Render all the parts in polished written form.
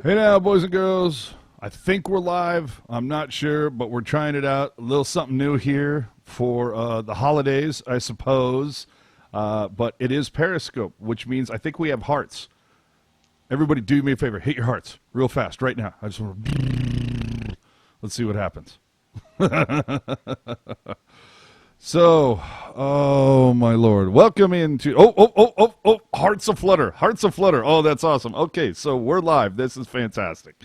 Hey now, boys and girls. I think we're live. I'm not sure, but we're trying it out. A little something new here for the holidays, I suppose. But it is Periscope, which means I think we have hearts. Everybody do me a favor. Hit your hearts real fast right now. I just want to... Let's see what happens. So, oh my Lord. Welcome into, hearts aflutter. Hearts aflutter. Oh, that's awesome. Okay, so we're live. This is fantastic.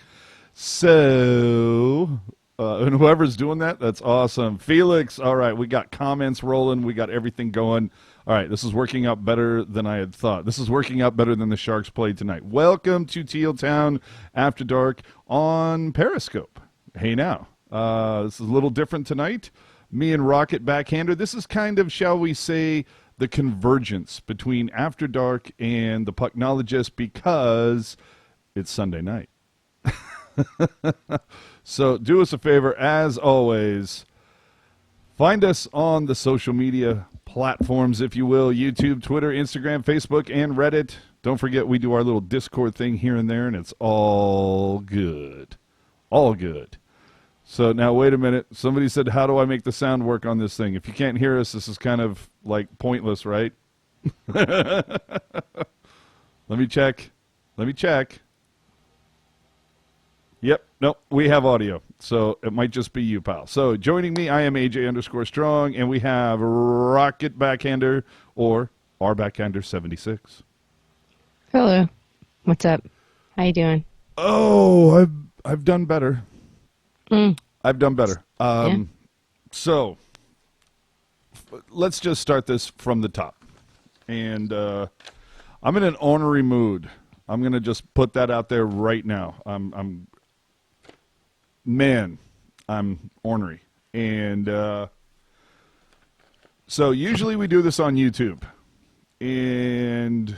So, and whoever's doing that, that's awesome. Felix, all right, we got comments rolling. We got everything going. All right, this is working out better than I had thought. This is working out better than the Sharks played tonight. Welcome to Teal Town After Dark on Periscope. Hey now, this is a little different tonight. Me and Rocket Backhander. This is kind of, shall we say, the convergence between After Dark and the Pucknologists because it's Sunday night. So do us a favor, as always, find us on the social media platforms, if you will, YouTube, Twitter, Instagram, Facebook, and Reddit. Don't forget we do our little Discord thing here and there, and it's all good. All good. So now, wait a minute. Somebody said, how do I make the sound work on this thing? If you can't hear us, this is kind of like pointless, right? Let me check. Let me check. Yep. Nope. We have audio. So it might just be you, pal. So joining me, I am AJ_Strong, and we have Rocket Backhander, or R Backhander 76. Hello. What's up? How you doing? Oh, I've done better. I've done better. Yeah. So let's just start this from the top. And I'm in an ornery mood. I'm going to just put that out there right now. I'm ornery. And so usually we do this on YouTube. And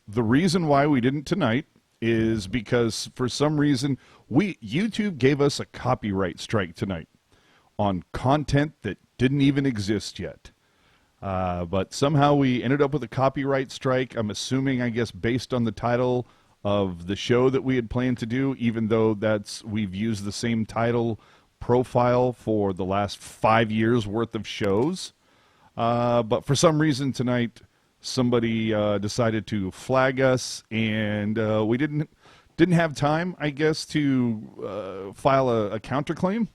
the reason why we didn't tonight is because for some reason YouTube gave us a copyright strike tonight on content that didn't even exist yet. But somehow we ended up with a copyright strike. I'm assuming, I guess, based on the title of the show that we had planned to do, even though we've used the same title profile for the last 5 years worth of shows. But for some reason tonight, somebody decided to flag us, and we didn't have time, I guess, to file a counterclaim.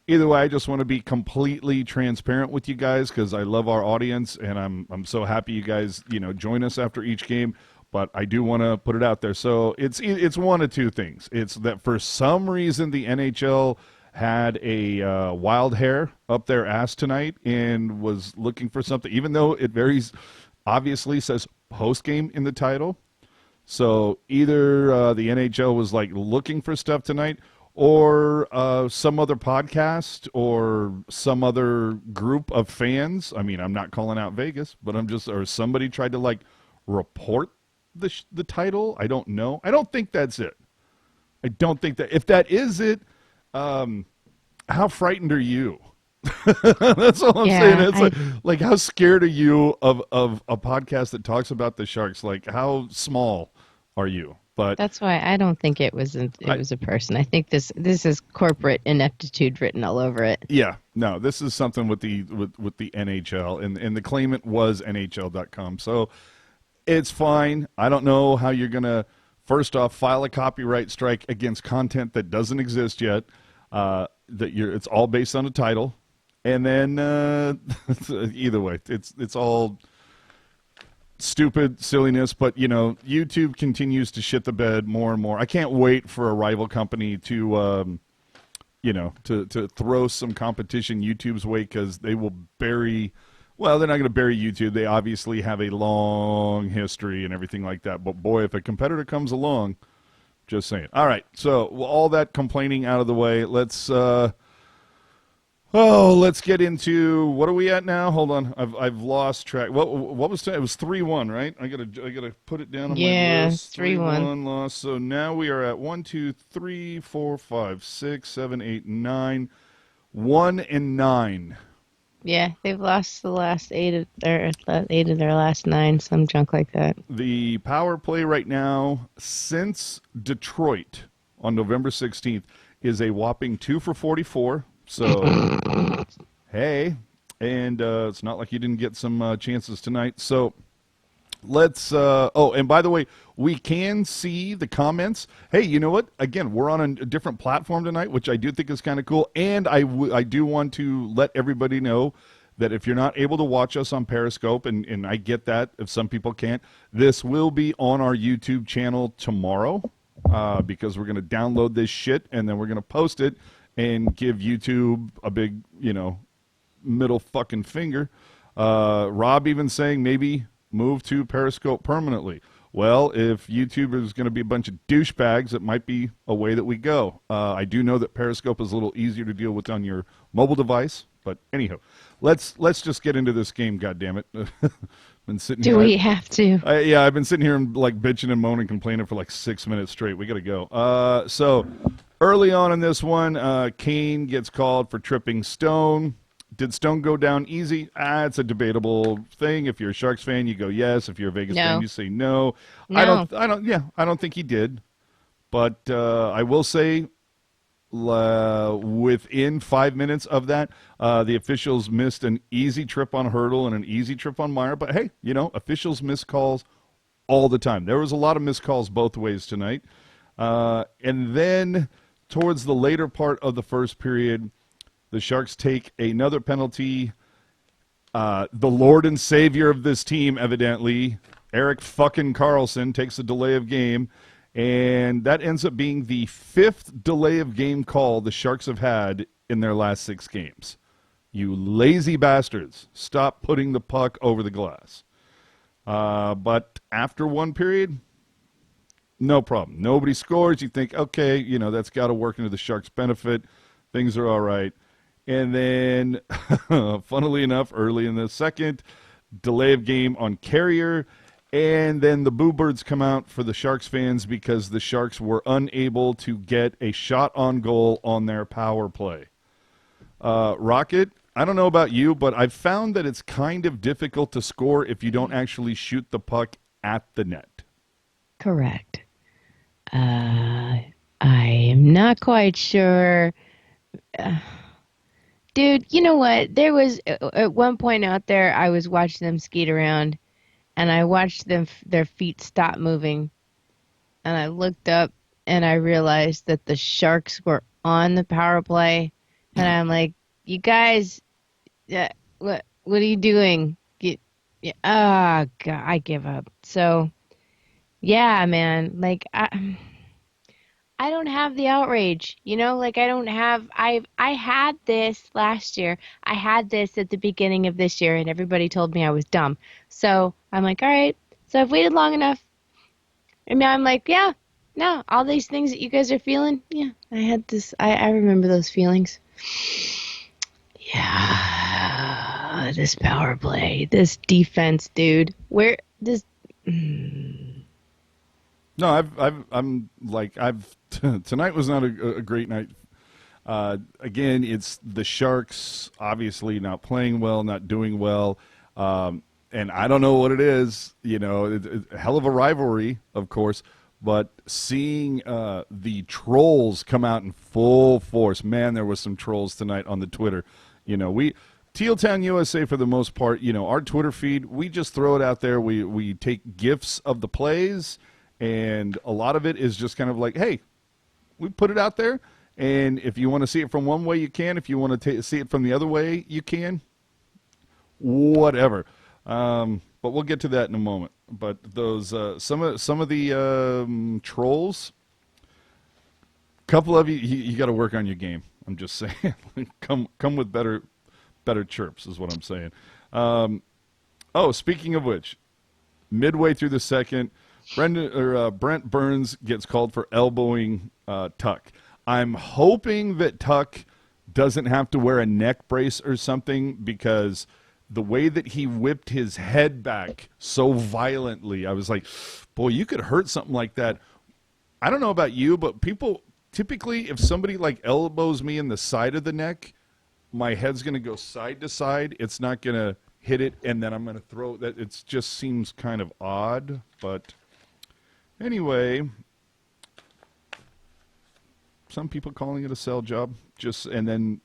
Either way, I just want to be completely transparent with you guys because I love our audience, and I'm so happy you guys join us after each game. But I do want to put it out there. So it's one of two things. It's that for some reason the NHL had a wild hair up their ass tonight and was looking for something, even though it obviously says Postgame in the title. So either the NHL was like looking for stuff tonight, or some other podcast or some other group of fans. I mean, I'm not calling out Vegas, but or somebody tried to like report the title. I don't know. I don't think that's it. I don't think that. If that is it, how frightened are you? That's all I'm saying. It's like how scared are you of a podcast that talks about the Sharks? Like, how small are you? But that's why I don't think it was a person. I think this is corporate ineptitude written all over it. Yeah, no, this is something with the NHL, and the claimant was NHL.com. So it's fine. I don't know how you're gonna first off file a copyright strike against content that doesn't exist yet. It's all based on a title. And then either way, it's all stupid silliness. But YouTube continues to shit the bed more and more. I can't wait for a rival company to to throw some competition YouTube's way, because they will bury. Well, they're not going to bury YouTube. They obviously have a long history and everything like that. But boy, if a competitor comes along, just saying. All right, so all that complaining out of the way, let's get into, what are we at now? Hold on, I've lost track. What was it? Was 3-1, right? I gotta put it down on my list. 3-1 loss. So now we are at 1, 2, 3, 4, 5, 6, 7, 8, 9, 1-9. Yeah, they've lost the last eight of their last nine, some junk like that. The power play right now since Detroit on November 16th is a whopping 2 for 44. So, hey, and it's not like you didn't get some chances tonight. So, let's oh, and by the way, we can see the comments. Hey, you know what? Again, we're on a different platform tonight, which I do think is kind of cool. And I do want to let everybody know that if you're not able to watch us on Periscope, and I get that if some people can't, this will be on our YouTube channel tomorrow, because we're going to download this shit and then we're going to post it and give YouTube a big, middle fucking finger. Rob even saying maybe move to Periscope permanently. Well, if YouTube is going to be a bunch of douchebags, it might be a way that we go. I do know that Periscope is a little easier to deal with on your mobile device, but anyhow, let's just get into this game. Goddammit. Been sitting Do here. we have to? Yeah, I've been sitting here and like bitching and moaning, complaining for like 6 minutes straight. We got to go. So early on in this one, Kane gets called for tripping Stone. Did Stone go down easy? It's a debatable thing. If you're a Sharks fan, you go yes. If you're a Vegas fan, No. you say no. No. I don't think he did. But I will say, within 5 minutes of that, the officials missed an easy trip on Hurdle and an easy trip on Meyer. But hey, officials miss calls all the time. There was a lot of missed calls both ways tonight. And then towards the later part of the first period, the Sharks take another penalty. The Lord and Savior of this team, evidently, Eric fucking Carlson, takes a delay of game. And that ends up being the 5th delay of game call the Sharks have had in their last 6 games. You lazy bastards. Stop putting the puck over the glass. But after one period, no problem. Nobody scores. You think, okay, that's got to work into the Sharks' benefit. Things are all right. And then, funnily enough, early in the second, delay of game on Carrier. And then the Boo Birds come out for the Sharks fans because the Sharks were unable to get a shot on goal on their power play. Rocket, I don't know about you, but I've found that it's kind of difficult to score if you don't actually shoot the puck at the net. Correct. I am not quite sure. Dude, you know what? There was at one point out there, I was watching them skate around, and I watched their feet stop moving, and I looked up, and I realized that the Sharks were on the power play, and I'm like, you guys, what are you doing? God, I give up. So, yeah, man, like I don't have the outrage, like I had this last year. I had this at the beginning of this year and everybody told me I was dumb. So I'm like, all right, so I've waited long enough. And now I'm like, yeah, no, all these things that you guys are feeling. Yeah, I had this, I remember those feelings. Yeah, this power play, this defense, dude, where this, No, tonight was not a great night. Again, it's the Sharks obviously not playing well, not doing well. And I don't know what it is, it's a hell of a rivalry, of course, but seeing the trolls come out in full force, man, there was some trolls tonight on the Twitter. Teal Town USA, for the most part, our Twitter feed, we just throw it out there. We take GIFs of the plays, and a lot of it is just kind of like, hey, we put it out there, and if you want to see it from one way, you can. If you want to see it from the other way, you can. Whatever. But we'll get to that in a moment. But those some of the trolls, a couple of you got to work on your game. I'm just saying, come with better chirps is what I'm saying. Speaking of which, midway through the second, Brent Burns gets called for elbowing Tuck. I'm hoping that Tuck doesn't have to wear a neck brace or something, because the way that he whipped his head back so violently, I was like, boy, you could hurt something like that. I don't know about you, but people typically, if somebody like elbows me in the side of the neck, my head's going to go side to side. It's not going to hit it, and then I'm going to throw that. It just seems kind of odd, but anyway, some people calling it a sell job, and then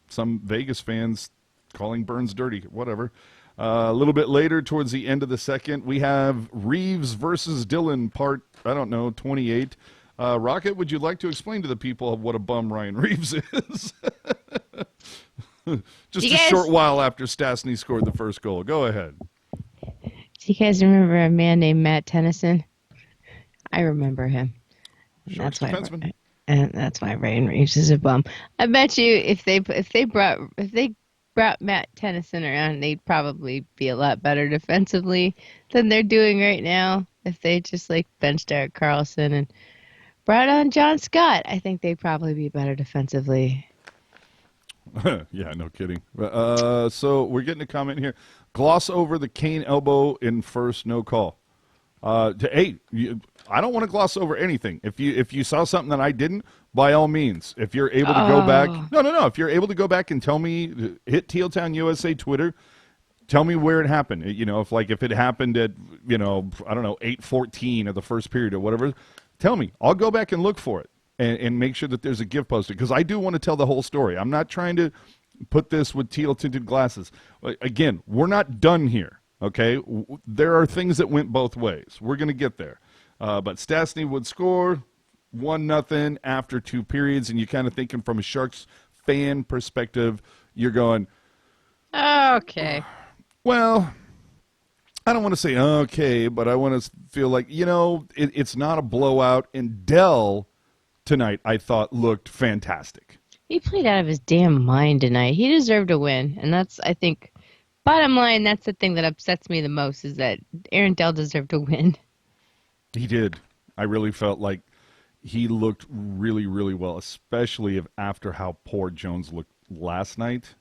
some Vegas fans calling Burns dirty, whatever. A little bit later, towards the end of the second, we have Reeves versus Dillon, part, 28. Rocket, would you like to explain to the people what a bum Ryan Reeves is? Just a short while after Stastny scored the first goal. Go ahead. Do you guys remember a man named Matt Tennyson? I remember him. Sharks defenseman. And that's why Ryan Reeves is a bum. I bet you if they brought Matt Tennyson around, they'd probably be a lot better defensively than they're doing right now. If they just benched Eric Carlson and brought on John Scott, I think they'd probably be better defensively. Yeah, no kidding. So we're getting a comment here. Gloss over the Kane elbow in first, no call. Hey, I don't want to gloss over anything. If you saw something that I didn't, by all means, if you're able to go back, no. If you're able to go back and tell me, hit tealtownusa Twitter, tell me where it happened. If it happened at 8:14 of the first period or whatever, tell me. I'll go back and look for it and make sure that there's a GIF posted because I do want to tell the whole story. I'm not trying to put this with teal tinted glasses. Again, we're not done here. Okay, there are things that went both ways. We're going to get there. But Stastny would score 1-0 after 2 periods, and you're kind of thinking from a Sharks fan perspective, you're going, okay. Well, I don't want to say okay, but I want to feel like, it's not a blowout. And Dell tonight, I thought, looked fantastic. He played out of his damn mind tonight. He deserved a win, and that's, I think, bottom line, that's the thing that upsets me the most is that Aaron Dell deserved to win. He did. I really felt like he looked really, really well, especially after how poor Jones looked last night.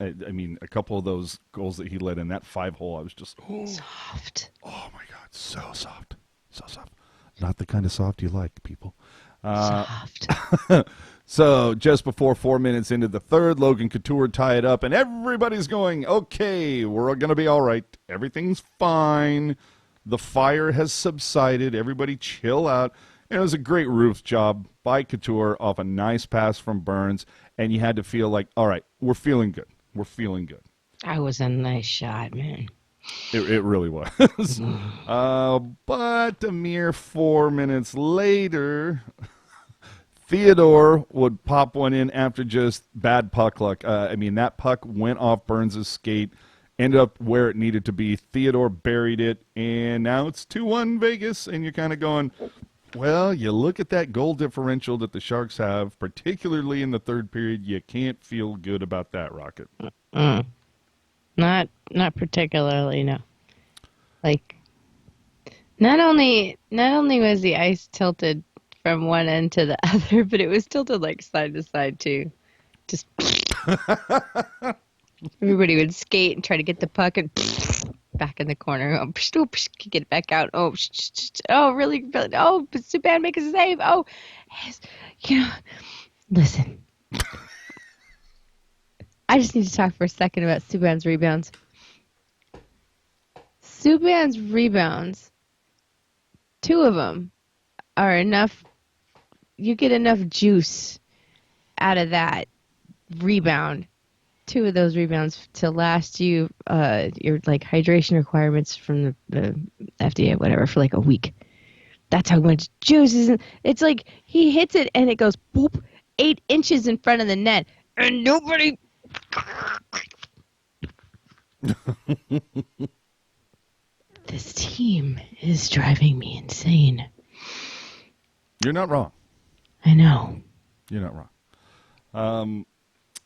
I mean, a couple of those goals that he led in that 5-hole, I was just soft. Oh my God, so soft, so soft. Not the kind of soft you like, people. Soft. So just before 4 minutes into the third, Logan Couture tie it up, and everybody's going, okay, we're going to be all right. Everything's fine. The fire has subsided. Everybody chill out. And it was a great roof job by Couture off a nice pass from Burns, and you had to feel like, all right, we're feeling good. We're feeling good. That was a nice shot, man. It really was. But a mere 4 minutes later, Theodore would pop one in after just bad puck luck. That puck went off Burns' skate, ended up where it needed to be. Theodore buried it, and now it's 2-1 Vegas, and you're kind of going, well, you look at that goal differential that the Sharks have, particularly in the third period, you can't feel good about that, Rocket. Not particularly, no. Not only was the ice tilted from one end to the other, but it was tilted side to side too. Just everybody would skate and try to get the puck and back in the corner. Oh, get it back out. Oh, really? Oh, Subban make a save. Oh, yes. Listen. I just need to talk for a second about Subban's rebounds. Subban's rebounds, 2 of them are enough. You get enough juice out of that rebound, 2 of those rebounds to last you your hydration requirements from the FDA, whatever, for a week. That's how much juice is in. It's he hits it and it goes boop 8 inches in front of the net, and nobody. This team is driving me insane. You're not wrong. I know. You're not wrong.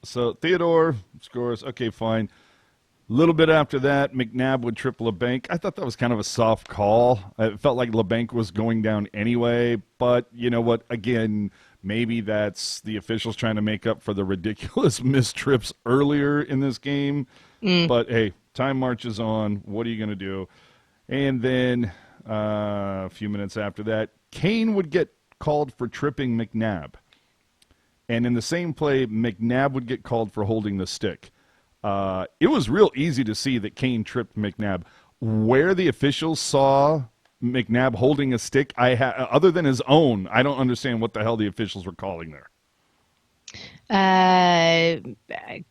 So Theodore scores. Okay, fine. A little bit after that, McNabb would trip LeBanc. I thought that was kind of a soft call. It felt like LeBanc was going down anyway. But you know what? Again, maybe that's the officials trying to make up for the ridiculous missed trips earlier in this game. But, hey, time marches on. What are you going to do? And then a few minutes after that, Kane would get called for tripping McNabb. And in the same play, McNabb would get called for holding the stick. It was real easy to see that Kane tripped McNabb. Where the officials saw McNabb holding a stick, other than his own, I don't understand what the hell the officials were calling there.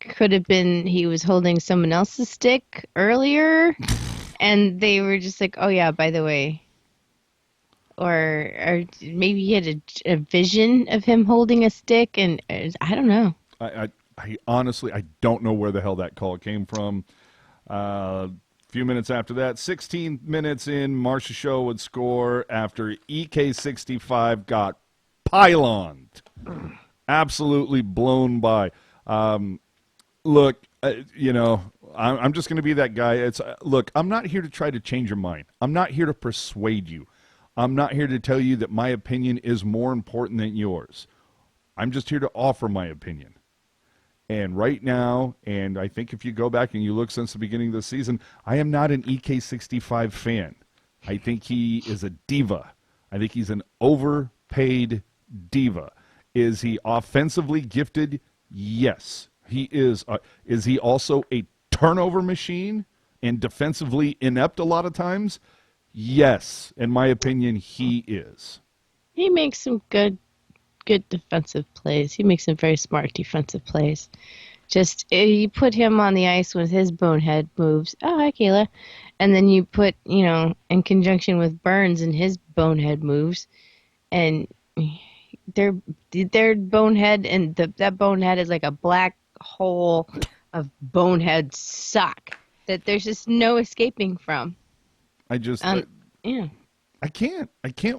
Could have been he was holding someone else's stick earlier, and they were just like, "Oh yeah, by the way." Or maybe he had a vision of him holding a stick, and I don't know. I honestly, I don't know where the hell that call came from. A few minutes after that, 16 minutes in, Marcia Show would score after EK65 got pyloned. Absolutely blown by. Look, I'm just going to be that guy. Look, I'm not here to try to change your mind. I'm not here to persuade you. I'm not here to tell you that my opinion is more important than yours. I'm just here to offer my opinion. And right now, and I think if you go back and you look since the beginning of the season, I am not an EK65 fan. I think he is a diva. I think he's an overpaid diva. Is he offensively gifted? Yes. He is. Is he also a turnover machine and defensively inept a lot of times? Yes. In my opinion, he is. He makes some good defensive plays. He makes some very smart defensive plays. Just you put him on the ice with his bonehead moves. Oh, hi, Kayla. And then you put, in conjunction with Burns and his bonehead moves, and their bonehead, and that bonehead is like a black hole of bonehead suck that there's just no escaping from. Yeah. I can't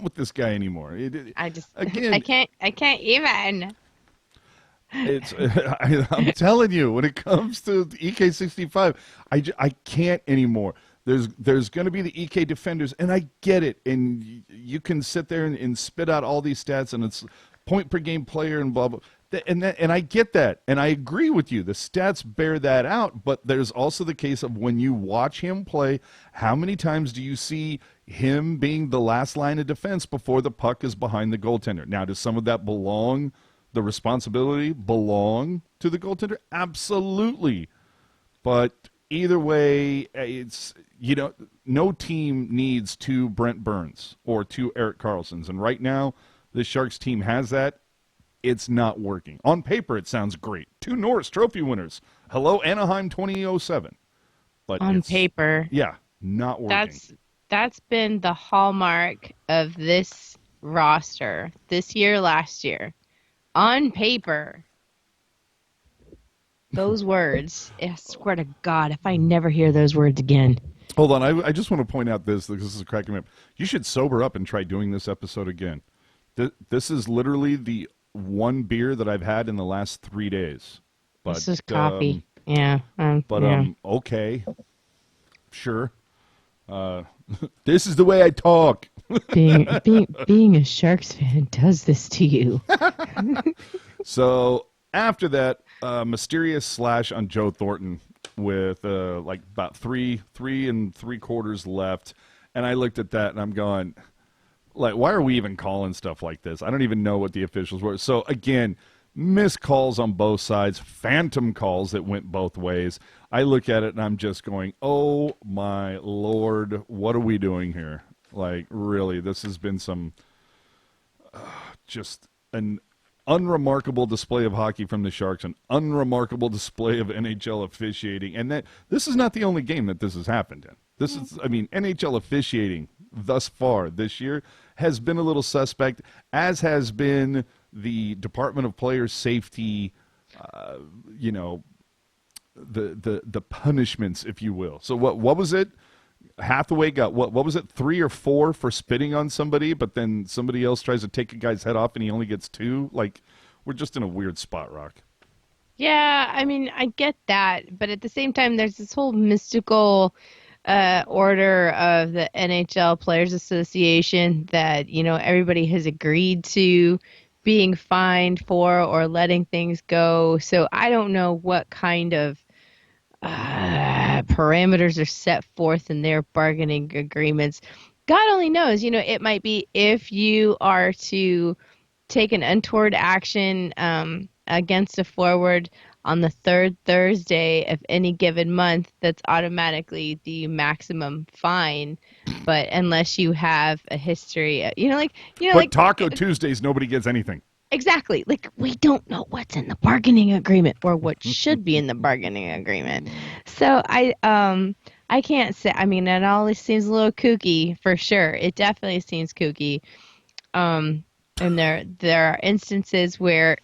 with this guy anymore. I can't even. I'm telling you, when it comes to EK65, I can't anymore. There's going to be the EK defenders, and I get it. And you can sit there and spit out all these stats, and it's point per game player and blah blah. And I get that, and I agree with you. The stats bear that out, but there's also the case of when you watch him play, how many times do you see him being the last line of defense before the puck is behind the goaltender? Now, does some of that the responsibility belong to the goaltender? Absolutely. But either way, it's, no team needs two Brent Burns or two Erik Karlssons, and right now the Sharks team has that. It's not working. On paper, it sounds great. Two Norris Trophy winners. Hello, Anaheim 2007. But on paper, yeah, not working. That's been the hallmark of this roster this year, last year. On paper, those words. I swear to God, if I never hear those words again. Hold on, I just want to point out this because this is cracking me up. You should sober up and try doing this episode again. This is literally the one beer that I've had in the last 3 days. But, this is coffee. Okay. Sure. This is the way I talk. being a Sharks fan does this to you. So after that, mysterious slash on Joe Thornton with about three and three quarters left. And I looked at that and I'm going, why are we even calling stuff like this? I don't even know what the officials were. So, again, missed calls on both sides, phantom calls that went both ways. I look at it and I'm just going, oh, my Lord, what are we doing here? Really, this has been some just an unremarkable display of hockey from the Sharks, an unremarkable display of NHL officiating. And this is not the only game that this has happened in. NHL officiating thus far this year has been a little suspect, as has been the Department of Player Safety, the punishments, if you will. So what was it? Hathaway got, what was it, 3 or 4 for spitting on somebody, but then somebody else tries to take a guy's head off and he only gets 2? We're just in a weird spot, Rock. Yeah, I get that, but at the same time, there's this whole mystical order of the NHL Players Association that, everybody has agreed to being fined for or letting things go. So I don't know what kind of parameters are set forth in their bargaining agreements. God only knows, it might be if you are to take an untoward action against a forward on the third Thursday of any given month, that's automatically the maximum fine. But unless you have a history, But Taco Tuesdays, nobody gets anything. exactly, like we don't know what's in the bargaining agreement or what should be in the bargaining agreement. So I can't say. I mean, it always seems a little kooky for sure. It definitely seems kooky. Um, and there are instances where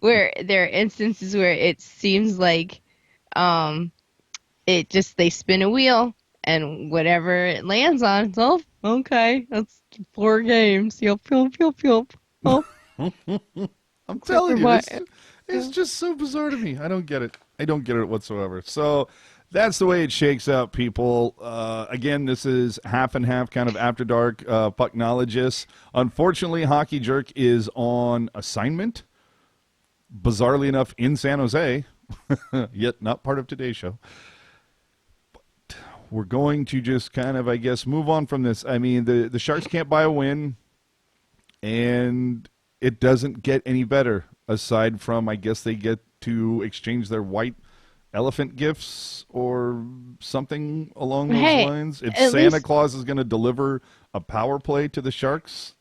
where it seems like um it just they spin a wheel and whatever it lands on, it's oh okay, that's 4 games. Yep, yep, yep, yep. Oh, I'm telling you, it's just so bizarre to me. I don't get it. I don't get it whatsoever. So that's the way it shakes out, people. Again, this is half and half kind of After Dark Pucknologists. Unfortunately, Hockey Jerk is on assignment, bizarrely enough, in San Jose, yet not part of today's show. But we're going to just kind of, I guess, move on from this. I mean, the Sharks can't buy a win, and it doesn't get any better aside from, I guess, they get to exchange their white elephant gifts or something along those lines. If Santa Claus is going to deliver a power play to the Sharks,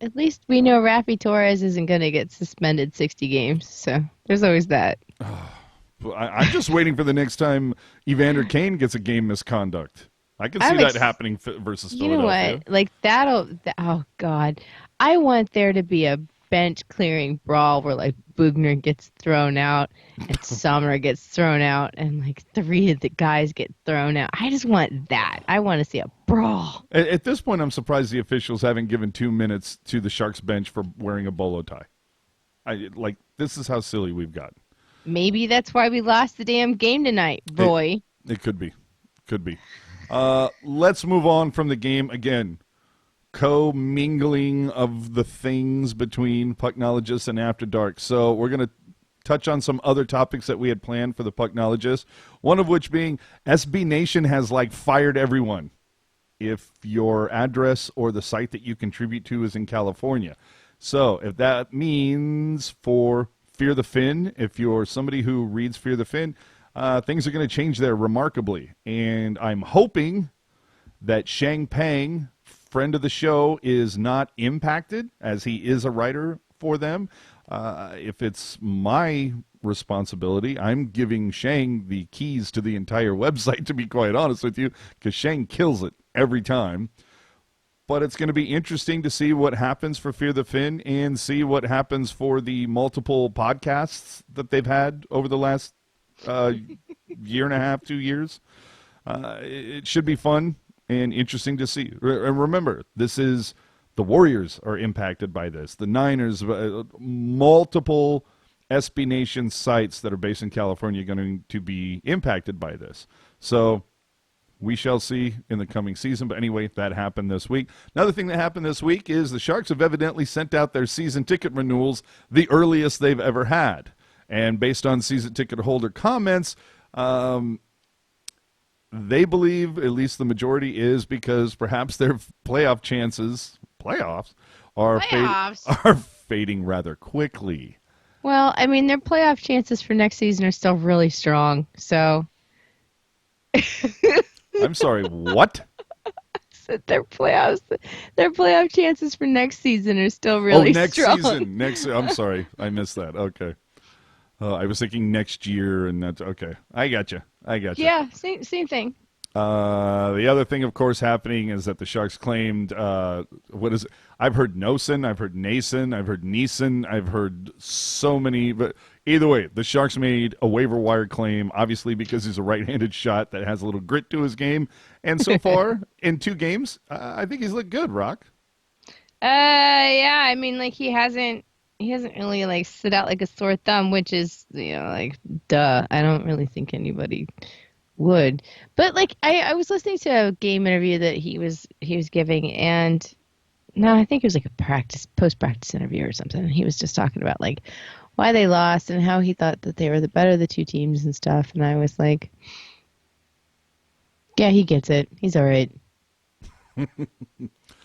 at least we know Rafi Torres isn't going to get suspended 60 games, so there's always that. I'm just waiting for the next time Evander Kane gets a game misconduct. I can see that happening versus Philadelphia. You know what? Like oh God, I want there to be a bench clearing brawl where like Bugner gets thrown out and Sommer gets thrown out and like 3 of the guys get thrown out. I just want that. I want to see a brawl. At this point, I'm surprised the officials haven't given 2 minutes to the Sharks bench for wearing a bolo tie. This is how silly we've gotten. Maybe that's why we lost the damn game tonight, Roy. It could be. Could be. Let's move on from the game again. Co-mingling of the things between Pucknologists and After Dark. So we're going to touch on some other topics that we had planned for the Pucknologists, one of which being SB Nation has fired everyone if your address or the site that you contribute to is in California. So if that means for Fear the Fin, if you're somebody who reads Fear the Fin, things are going to change there remarkably. And I'm hoping that Shang Pang, friend of the show, is not impacted, as he is a writer for them. If it's my responsibility, I'm giving Shang the keys to the entire website, to be quite honest with you, because Shang kills it every time. But it's going to be interesting to see what happens for Fear the Fin and see what happens for the multiple podcasts that they've had over the last year and a half, 2 years. It should be fun and interesting to see. And remember, this is the Warriors are impacted by this. The Niners, multiple SB Nation sites that are based in California are going to be impacted by this. So we shall see in the coming season. But anyway, that happened this week. Another thing that happened this week is the Sharks have evidently sent out their season ticket renewals the earliest they've ever had. And based on season ticket holder comments, they believe, at least the majority is, because perhaps their playoffs are fading rather quickly. Well, I mean, their playoff chances for next season are still really strong. So, I'm sorry, what? I said their playoff chances for next season are still really strong. Next season. I'm sorry, I missed that. Okay. I was thinking next year, and that's okay. I got you. Yeah, same thing. The other thing, of course, happening is that the Sharks claimed, what is it? I've heard Nosen, I've heard Nason, I've heard Neeson, I've heard so many. But either way, the Sharks made a waiver wire claim, obviously because he's a right-handed shot that has a little grit to his game. And so far, in 2 games, I think he's looked good, Rock. Yeah, I mean, he hasn't really stood out like a sore thumb, which is, duh. I don't really think anybody would. But I was listening to a game interview that he was giving, and no, I think it was a post-practice interview or something. And he was just talking about why they lost and how he thought that they were the better of the 2 teams and stuff. And I was like, yeah, he gets it. He's all right.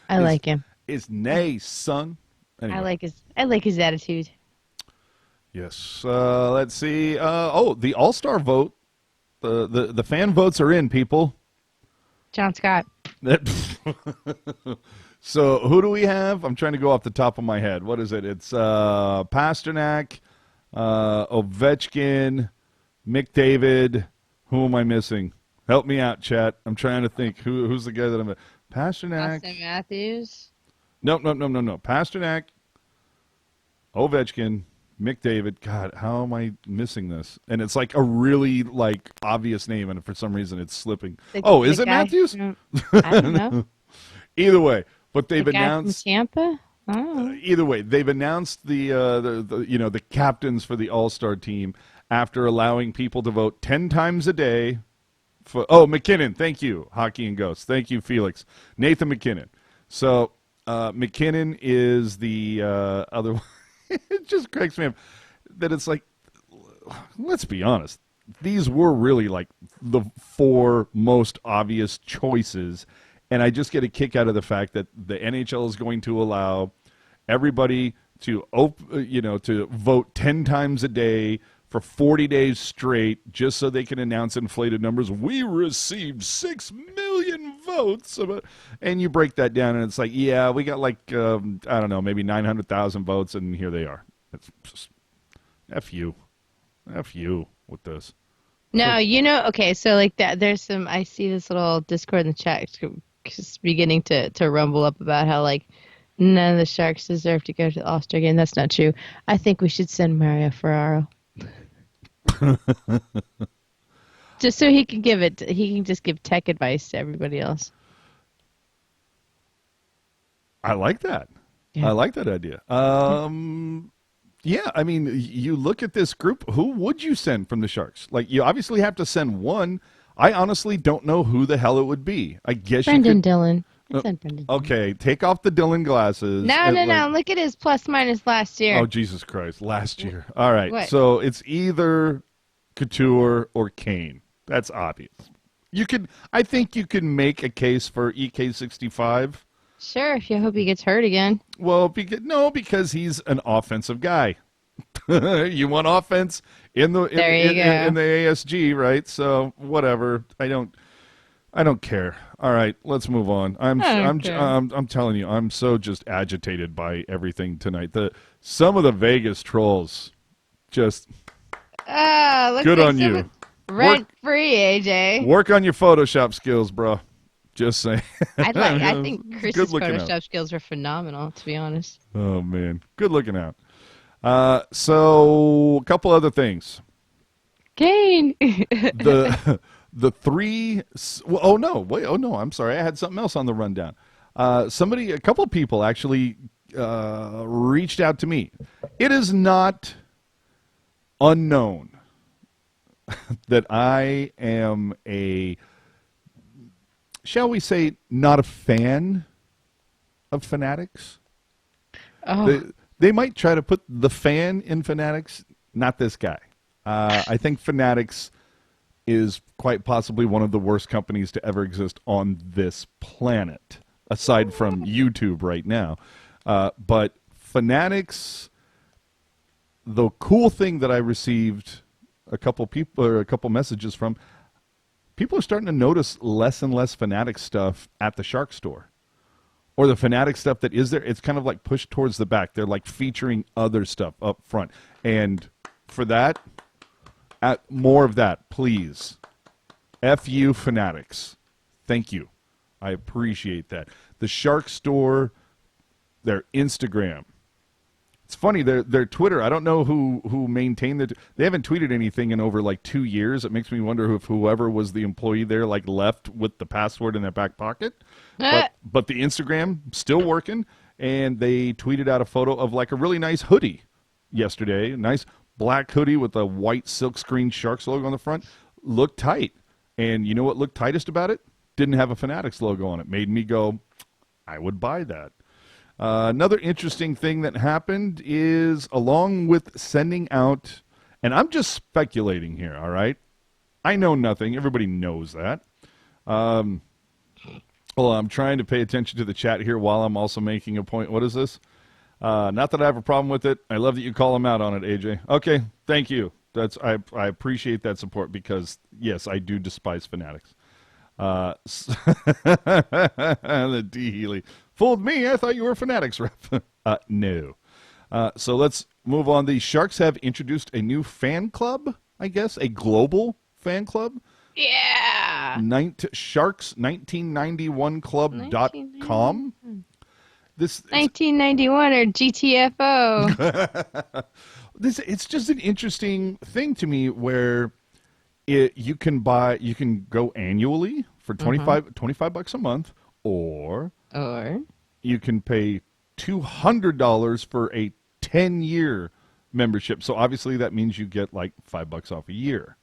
I like him. It's nay, son. Anyway. I like his attitude. Yes. Let's see. The All-Star vote. The fan votes are in, people. John Scott. So who do we have? I'm trying to go off the top of my head. What is it? It's Pasternak, Ovechkin, McDavid. Who am I missing? Help me out, chat. I'm trying to think. Who's the guy that I'm... Pasternak. Austin Matthews. No. Pasternak, Ovechkin, McDavid. God, how am I missing this? And it's like a really obvious name, and for some reason it's slipping. Is it Matthews? I don't know. Either way, but they've the guy announced from Tampa. Oh. Either way, they've announced the captains for the All-Star team after allowing people to vote 10 times a day. McKinnon, thank you, Hockey and Ghosts. Thank you, Felix. Nathan McKinnon. So McKinnon is the other one. It just cracks me up that it's like, let's be honest, these were really the 4 most obvious choices, and I just get a kick out of the fact that the NHL is going to allow everybody to to vote 10 times a day for 40 days straight, just so they can announce inflated numbers. We received 6 million votes. And you break that down, and it's like, yeah, we got I don't know, maybe 900,000 votes, and here they are. It's just, F you with this. No, okay, so that, there's some, I see this little Discord in the chat just beginning to rumble up about how, none of the Sharks deserve to go to the All-Star game. That's not true. I think we should send Mario Ferraro. Just so he can just give tech advice to everybody else. I like that. Yeah. I like that idea. Yeah, I mean, you look at this group, who would you send from the Sharks? You obviously have to send one. I honestly don't know who the hell it would be. I guess Brendan you could... Dillon. Brendan. Okay, take off the Dillon glasses. No. Look at his plus minus last year. Oh, Jesus Christ. Last year. All right. What? So it's either Couture or Kane. That's obvious. I think you can make a case for EK65. Sure, if you hope he gets hurt again. Well, because he's an offensive guy. You want offense in the ASG, right? So whatever. I don't care. All right, let's move on. I'm telling you, I'm so just agitated by everything tonight. Some of the Vegas trolls, just good on you. Rent free, AJ. Work on your Photoshop skills, bro. Just saying. I think Chris's Photoshop skills are phenomenal, to be honest. Oh man, good looking out. So a couple other things. Kane. The 3. I'm sorry. I had something else on the rundown. A couple of people actually reached out to me. It is not unknown that I am shall we say, not a fan of Fanatics. Oh. They might try to put the fan in Fanatics, not this guy. I think Fanatics is quite possibly one of the worst companies to ever exist on this planet, aside from YouTube right now. But Fanatics, the cool thing that I received a couple messages from, people are starting to notice less and less Fanatics stuff at the Shark store. Or the Fanatics stuff that is there, it's kind of pushed towards the back. They're featuring other stuff up front. And for that, more of that, please. F you, Fanatics. Thank you. I appreciate that. The Shark Store, their Instagram. It's funny, their Twitter, I don't know who maintained it. They haven't tweeted anything in over 2 years. It makes me wonder if whoever was the employee there left with the password in their back pocket. But the Instagram, still working. And they tweeted out a photo of a really nice hoodie yesterday. A nice black hoodie with a white silkscreen Sharks logo on the front. Looked tight. And you know what looked tightest about it? Didn't have a Fanatics logo on it. Made me go, I would buy that. Another interesting thing that happened is, along with sending out, and I'm just speculating here, all right? I know nothing. Everybody knows that. Well, I'm trying to pay attention to the chat here while I'm also making a point. What is this? Not that I have a problem with it. I love that you call him out on it, AJ. Okay, thank you. I appreciate that support because yes, I do despise fanatics. The D Healy fooled me. I thought you were a fanatics rep. No. So let's move on. The Sharks have introduced a new fan club. I guess a global fan club. Yeah. Sharks1991club.com. This 1991 or GTFO. it's just an interesting thing to me where you can go annually for 25 bucks a month, or you can pay $200 for a 10-year membership. So obviously that means you get like $5 off a year.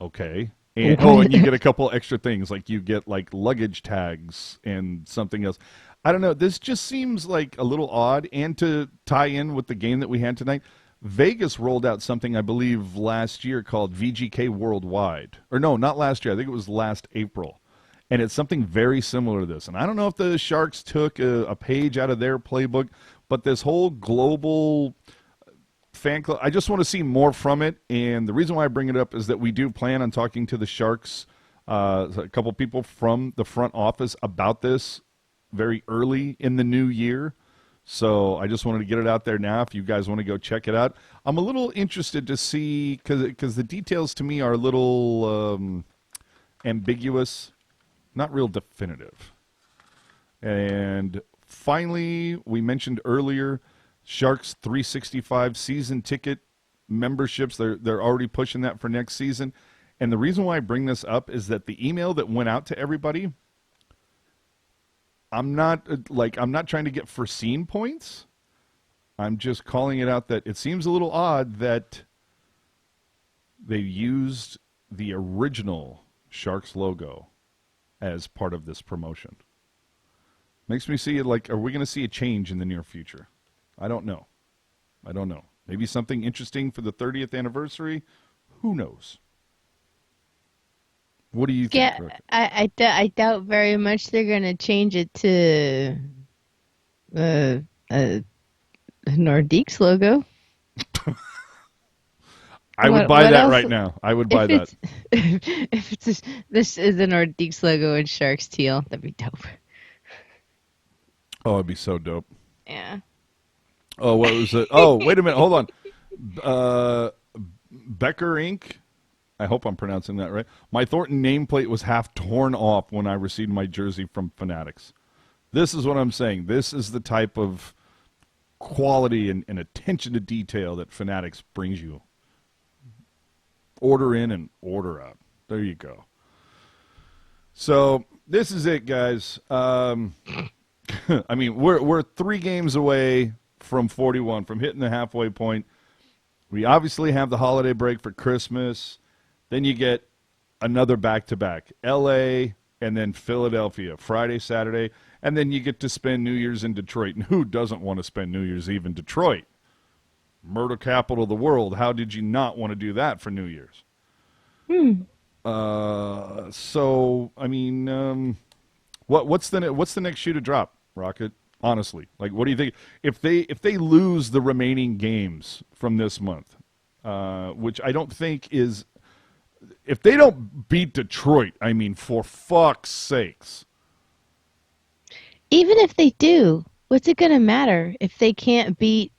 Okay. And you get a couple extra things, like you get like luggage tags and something else. I don't know. This just seems like a little odd. And to tie in with the game that we had tonight, Vegas rolled out something, I believe, last year called VGK Worldwide. Or no, not last year. I think it was last April. And it's something very similar to this. And I don't know if the Sharks took a page out of their playbook, but this whole global fan club, I just want to see more from it. And the reason why I bring it up is that we do plan on talking to the Sharks, a couple people from the front office about this very early in the new year. So I just wanted to get it out there now if you guys want to go check it out. I'm a little interested to see, because the details to me are a little ambiguous, not real definitive. And finally, we mentioned earlier, Sharks 365 season ticket memberships. They're already pushing that for next season. And the reason why I bring this up is that the email that went out to everybody, I'm not trying to get foreseen points. I'm just calling it out that it seems a little odd that they used the original Sharks logo as part of this promotion. Makes me see it like, are we going to see a change in the near future? I don't know. Maybe something interesting for the 30th anniversary. Who knows? What do you think? Yeah, I doubt very much they're going to change it to Nordique's logo. I would buy that right now. I would buy that. If it's this is the Nordique's logo and Sharks teal, that'd be dope. Oh, it'd be so dope. Yeah. Oh, what was it? Oh, wait a minute. Hold on. Becker Inc. I hope I'm pronouncing that right. My Thornton nameplate was half torn off when I received my jersey from Fanatics. This is what I'm saying. This is the type of quality and attention to detail that Fanatics brings you. Order in and order out. There you go. So this is it, guys. I mean, we're 3 games away from 41, from hitting the halfway point. We obviously have the holiday break for Christmas. Then you get another back-to-back, L.A. and then Philadelphia, Friday, Saturday, and then you get to spend New Year's in Detroit. And who doesn't want to spend New Year's Eve in Detroit? Murder capital of the world. How did you not want to do that for New Year's? So, I mean, what's the next shoe to drop, Rocket? Honestly, like, what do you think if they lose the remaining games from this month, which I don't think is, if they don't beat Detroit, I mean, for fuck's sakes. Even if they do, what's it going to matter if they can't beat,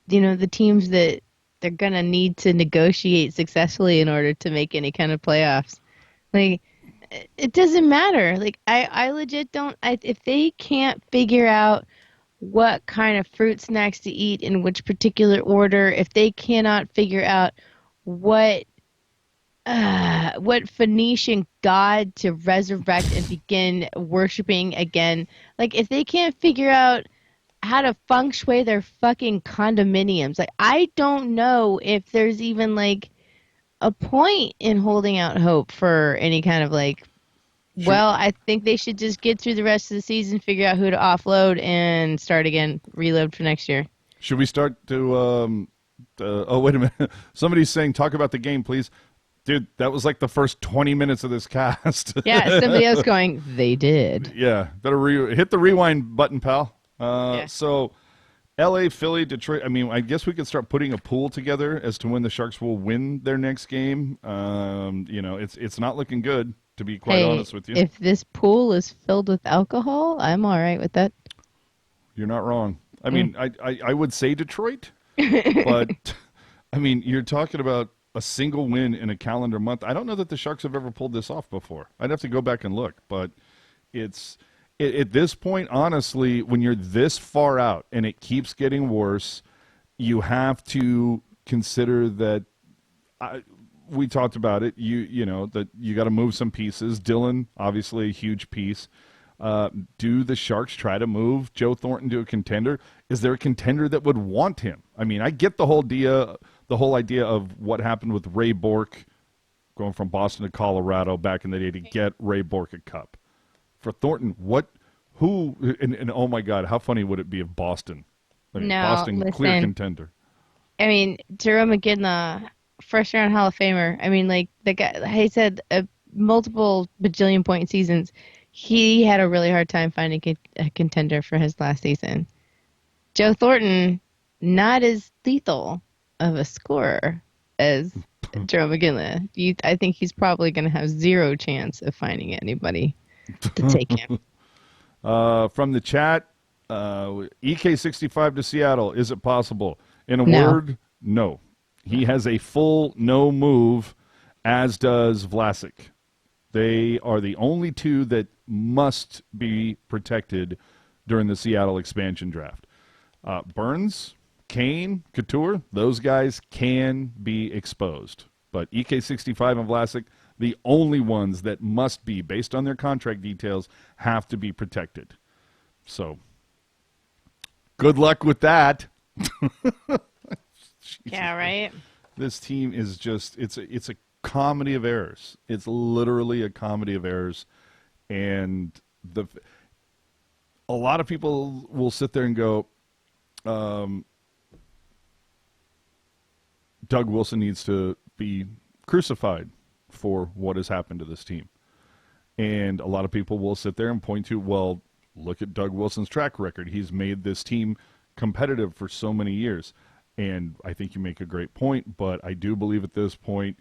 the teams that they're going to need to negotiate successfully in order to make any kind of playoffs? Like, it doesn't matter. Like, I legit don't, if they can't figure out what kind of fruit snacks to eat in which particular order, if they cannot figure out what Phoenician god to resurrect and begin worshiping again, like, if they can't figure out how to feng shui their fucking condominiums, like, I don't know if there's even like a point in holding out hope for any kind of like, well, I think they should just get through the rest of the season, figure out who to offload, and start again, reload for next year. Should we start to oh, wait a minute. Somebody's saying, talk about the game, please. Dude, that was like the first 20 minutes of this cast. Yeah, somebody else going, they did. Yeah, better hit the rewind button, pal. Yeah. So, L.A., Philly, Detroit. I mean, I guess we could start putting a pool together as to when the Sharks will win their next game. It's not looking good, to be quite Hey, honest with you. if this pool is filled with alcohol, I'm all right with that. You're not wrong. I mean, I would say Detroit, but I mean, you're talking about a single win in a calendar month. I don't know that the Sharks have ever pulled this off before. I'd have to go back and look, but at this point, honestly, when you're this far out and it keeps getting worse, you have to consider that. We talked about it. That you got to move some pieces. Dylan, obviously, a huge piece. Do the Sharks try to move Joe Thornton to a contender? Is there a contender that would want him? I mean, I get the whole idea of what happened with Ray Bork going from Boston to Colorado back in the day to get Ray Bork a cup. For Thornton, and oh my God, how funny would it be if Boston? I mean, No, Boston, listen. clear contender. I mean, Jerome McGinley, first round Hall of Famer. I mean, like the guy, he said multiple bajillion point seasons. He had a really hard time finding a contender for his last season. Joe Thornton, not as lethal of a scorer as Jerome McGinley. I think he's probably going to have zero chance of finding anybody to take him. From the chat, EK65 to Seattle. Is it possible? In a No. word, no. He has a full no move, as does Vlasic. They are the only two that must be protected during the Seattle expansion draft. Burns, Kane, Couture, those guys can be exposed. But EK65 and Vlasic, the only ones that must be, based on their contract details, have to be protected. So, good luck with that. Yeah, right? This team is just, it's a comedy of errors. It's literally a comedy of errors. And a lot of people will sit there and go, Doug Wilson needs to be crucified for what has happened to this team. And a lot of people will sit there and point to, well, look at Doug Wilson's track record. He's made this team competitive for so many years. And I think you make a great point, but I do believe at this point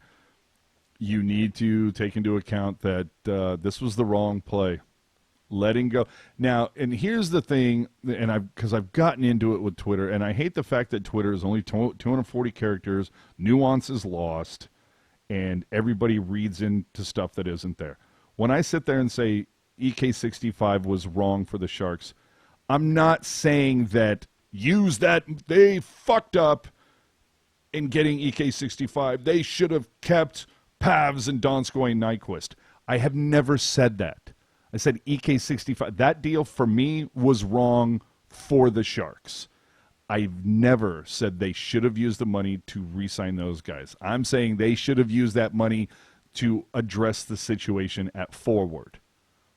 you need to take into account that this was the wrong play. Letting go. Now, and here's the thing, and because I've gotten into it with Twitter, and I hate the fact that Twitter is only 240 characters, nuance is lost, and everybody reads into stuff that isn't there. When I sit there and say EK65 was wrong for the Sharks, I'm not saying that they fucked up in getting EK65. They should have kept Pavs and Donskoy and Nyquist. I have never said that. I said EK65. That deal for me was wrong for the Sharks. I've never said they should have used the money to re-sign those guys. I'm saying they should have used that money to address the situation at forward.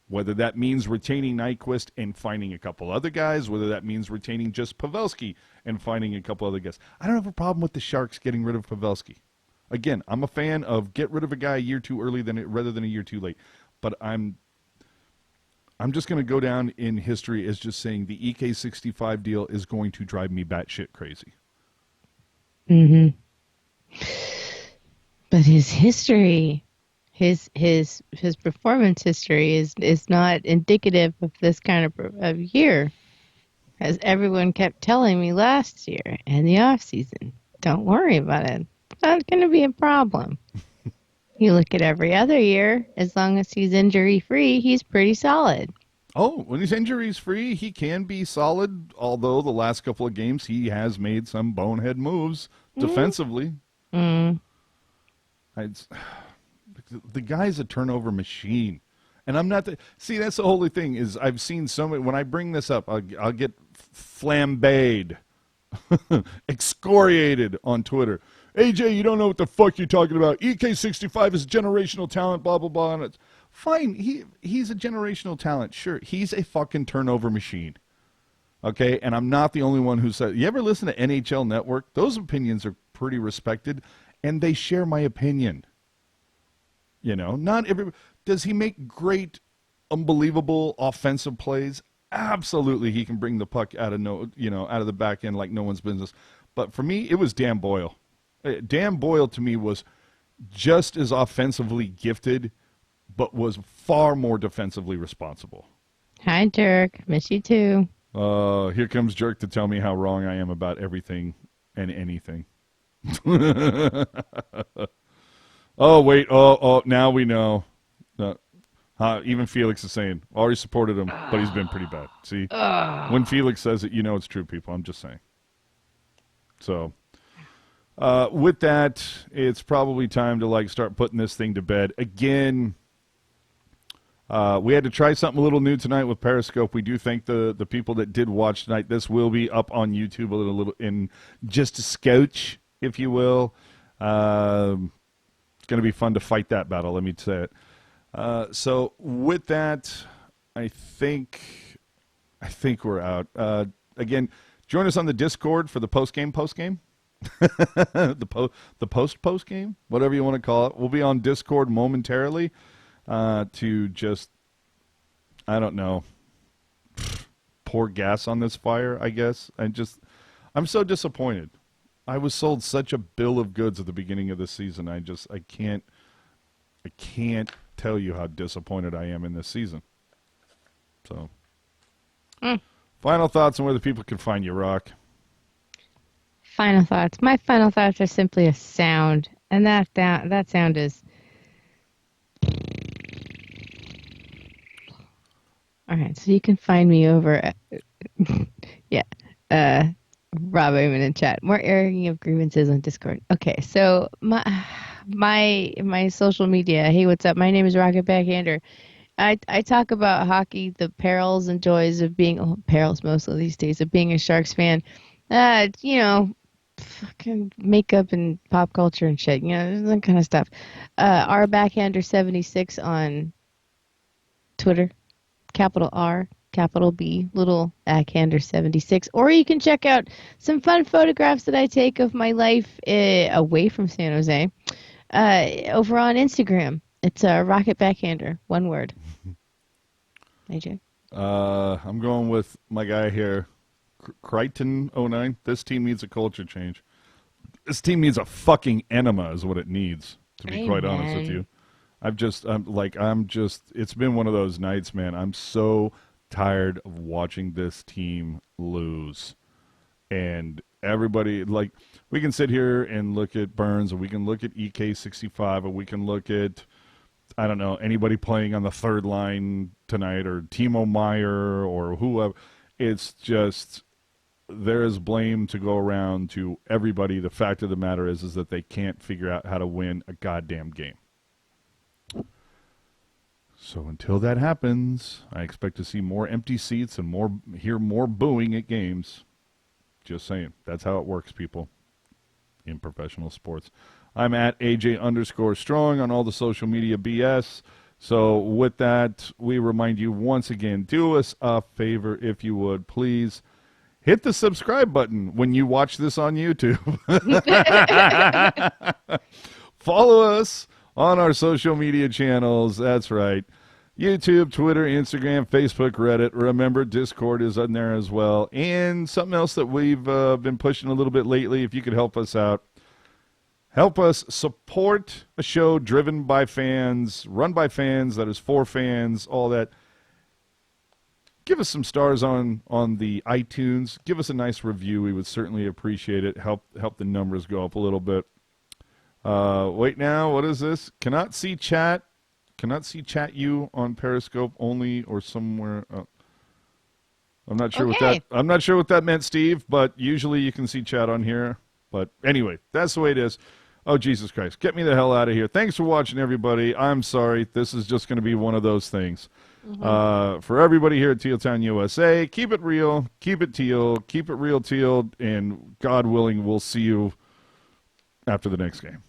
Whether that means retaining Nyquist and finding a couple other guys, whether that means retaining just Pavelski and finding a couple other guys. I don't have a problem with the Sharks getting rid of Pavelski. Again, I'm a fan of get rid of a guy a year too early rather than a year too late. But I'm just going to go down in history as just saying the EK65 deal is going to drive me batshit crazy. Mm-hmm. But his history, his performance history is not indicative of this kind of year, as everyone kept telling me last year and the off season. Don't worry about it. It's not going to be a problem. You look at every other year, as long as he's injury-free, he's pretty solid. Oh, when he's injuries-free, he can be solid, although the last couple of games he has made some bonehead moves defensively. Mm. The guy's a turnover machine. And I'm not see, that's the whole thing is I've seen so many, when I bring this up, I'll get flambéed, excoriated on Twitter. AJ, you don't know what the fuck you're talking about. EK65 is generational talent, blah, blah, blah. And it's fine. He's a generational talent. Sure. He's a fucking turnover machine. Okay? And I'm not the only one who said, you ever listen to NHL Network? Those opinions are pretty respected, and they share my opinion. Not every. Does he make great, unbelievable offensive plays? Absolutely, he can bring the puck out of the back end like no one's business. But for me, it was Dan Boyle. Dan Boyle to me was just as offensively gifted, but was far more defensively responsible. Hi, Dirk. Miss you too. Here comes Jerk to tell me how wrong I am about everything and anything. Oh, wait. Oh, now we know. Even Felix is saying, already supported him, but he's been pretty bad. See? When Felix says it, it's true, people. I'm just saying. So, with that, it's probably time to start putting this thing to bed. Again, we had to try something a little new tonight with Periscope. We do thank the people that did watch tonight. This will be up on YouTube a little in just a scotch, if you will. It's going to be fun to fight that battle, let me say it. So with that, I think we're out. Again, join us on the Discord for the postgame. the post-game, whatever you want to call it. We'll be on Discord momentarily to just, I don't know, pour gas on this fire, I guess. I'm so disappointed. I was sold such a bill of goods at the beginning of this season. I can't tell you how disappointed I am in this season. So, Final thoughts on where the people can find you, Rock. Final thoughts. My final thoughts are simply a sound, and that sound is. All right, so you can find me over at Rob Ayman in chat. More airing of grievances on Discord. Okay, so my social media. Hey, what's up? My name is Rocket Backhander. I talk about hockey, the perils and joys of being perils mostly these days of being a Sharks fan. Fucking makeup and pop culture and shit. That kind of stuff. R Backhander 76 on Twitter. Capital R, capital B, little Backhander 76. Or you can check out some fun photographs that I take of my life away from San Jose over on Instagram. It's Rocket Backhander, one word. AJ? I'm going with my guy here, Crichton09. This team needs a culture change. This team needs a fucking enema is what it needs, to be quite honest with you. It's been one of those nights, man. I'm so tired of watching this team lose. And everybody, we can sit here and look at Burns, or we can look at EK65, or we can look at, I don't know, anybody playing on the third line tonight, or Timo Meyer, or whoever. It's just, there is blame to go around to everybody. The fact of the matter is that they can't figure out how to win a goddamn game. So until that happens, I expect to see more empty seats and hear more booing at games. Just saying. That's how it works, people, in professional sports. I'm at AJ_Strong on all the social media BS. So with that, we remind you once again, do us a favor if you would, please. Hit the subscribe button when you watch this on YouTube. Follow us on our social media channels. That's right. YouTube, Twitter, Instagram, Facebook, Reddit. Remember, Discord is on there as well. And something else that we've been pushing a little bit lately, if you could help us out. Help us support a show driven by fans, run by fans, that is for fans, all that. Give us some stars on the iTunes. Give us a nice review. We would certainly appreciate it. Help the numbers go up a little bit. Wait now, what is this? Cannot see chat you on Periscope only or somewhere. I'm not sure what that meant, Steve, but usually you can see chat on here. But anyway, that's the way it is. Oh, Jesus Christ. Get me the hell out of here. Thanks for watching, everybody. I'm sorry. This is just going to be one of those things. For everybody here at Teal Town USA, keep it real, keep it Teal, keep it real Teal, and God willing, we'll see you after the next game.